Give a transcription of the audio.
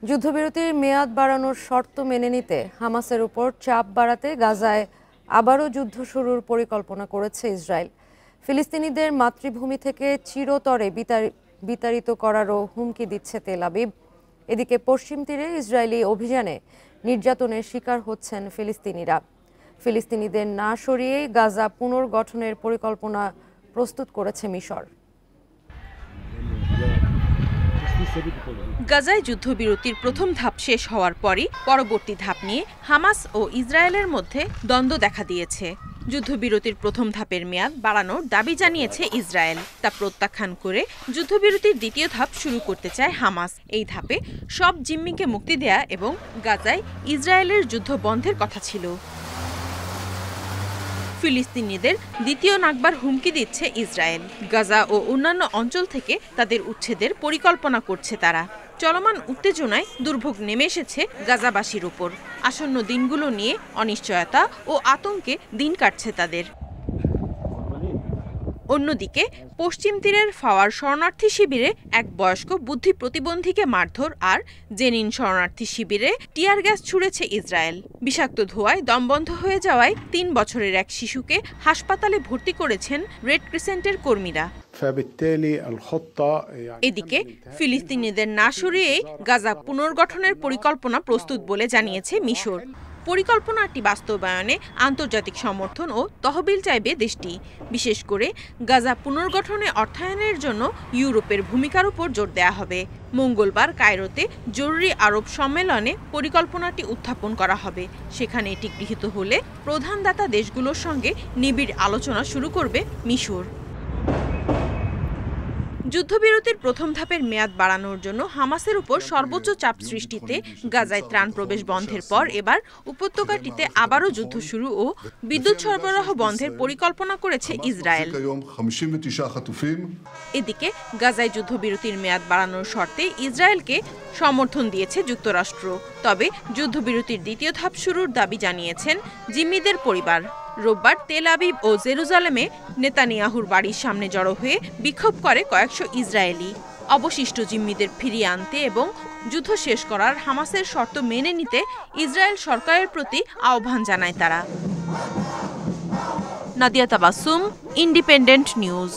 যুদ্ধবিরতির মেয়াদ বাড়ানোর শর্ত মেনে নিতে হামাসের উপর চাপ বাড়াতে গাজায় আবারও যুদ্ধ শুরুর পরিকল্পনা করেছে ইসরায়েল। ফিলিস্তিনিদের মাতৃভূমি থেকে চিরতরে বিতাড়িত করারও হুমকি দিচ্ছে তেল আবিব। এদিকে পশ্চিম তীরে ইসরায়েলি অভিযানে নির্যাতনের শিকার হচ্ছেন ফিলিস্তিনিরা। ফিলিস্তিনিদের না সরিয়েই গাজা পুনর্গঠনের পরিকল্পনা প্রস্তুত করেছে মিশর। গাজায় যুদ্ধবিরতির প্রথম ধাপ শেষ হওয়ার পরই পরবর্তী ধাপ নিয়ে হামাস ও ইসরায়েলের মধ্যে দ্বন্দ্ব দেখা দিয়েছে। যুদ্ধবিরতির প্রথম ধাপের মেয়াদ বাড়ানোর দাবি জানিয়েছে ইসরায়েল। তা প্রত্যাখ্যান করে যুদ্ধবিরতির দ্বিতীয় ধাপ শুরু করতে চায় হামাস। এই ধাপে সব জিম্মিকে মুক্তি দেয়া এবং গাজায় ইসরায়েলের যুদ্ধ বন্ধের কথা ছিল। ফিলিস্তিনিদের দ্বিতীয় নাকবার হুমকি দিচ্ছে ইসরায়েল। গাজা ও অন্যান্য অঞ্চল থেকে তাদের উচ্ছেদের পরিকল্পনা করছে তারা। চলমান উত্তেজনায় দুর্ভোগ নেমে এসেছে গাজাবাসীর উপর। আসন্ন দিনগুলো নিয়ে অনিশ্চয়তা ও আতঙ্কে দিন কাটছে তাদের। অন্যদিকে পশ্চিম তীরের ফাওয়ার শরণার্থী শিবিরে এক বয়স্ক বুদ্ধি প্রতিবন্ধীকে মারধর আর জেনিন শরণার্থী শিবিরে টিয়ার গ্যাস ছুড়েছে ইসরায়েল। বিষাক্ত ধোঁয়ায় দম বন্ধ হয়ে যাওয়ায় ৩ বছরের এক শিশুকে হাসপাতালে ভর্তি করেছেন রেড ক্রিসেন্টের কর্মীরা। এদিকে ফিলিস্তিনিদের না সরিয়েই গাজা পুনর্গঠনের পরিকল্পনা প্রস্তুত বলে জানিয়েছে মিশর। পরিকল্পনাটি বাস্তবায়নে আন্তর্জাতিক সমর্থন ও তহবিল চাইবে দেশটি। বিশেষ করে গাজা পুনর্গঠনে অর্থায়নের জন্য ইউরোপের ভূমিকার উপর জোর দেওয়া হবে। মঙ্গলবার কায়রোতে জরুরি আরব সম্মেলনে পরিকল্পনাটি উত্থাপন করা হবে। সেখানে এটি গৃহীত হলে প্রধান দাতা দেশগুলোর সঙ্গে নিবিড় আলোচনা শুরু করবে মিশর। যুদ্ধবিরতির প্রথম ধাপের মেয়াদ বাড়ানোর জন্য হামাসের উপর সর্বোচ্চ চাপ সৃষ্টিতে গাজায় ত্রাণ প্রবেশ বন্ধের পর এবার উপত্যকাটিতে আবারও যুদ্ধ শুরু ও বিদ্যুৎ সরবরাহ বন্ধের পরিকল্পনা করেছে ইসরায়েল। এদিকে গাজায় যুদ্ধবিরতির মেয়াদ বাড়ানোর শর্তে ইসরায়েলকে সমর্থন দিয়েছে যুক্তরাষ্ট্র। তবে যুদ্ধবিরতির দ্বিতীয় ধাপ শুরুর দাবি জানিয়েছেন জিম্মিদের পরিবার। রোববার তেল আবিব ও জেরুজালেমে নেতানিয়াহুর বাড়ির সামনে জড়ো হয়ে বিক্ষোভ করে কয়েকশো ইসরায়েলি। অবশিষ্ট জিম্মিদের ফিরিয়ে আনতে এবং যুদ্ধ শেষ করার হামাসের শর্ত মেনে নিতে ইসরায়েল সরকারের প্রতি আহ্বান জানায় তারা। Nadia Tabassum, independent news.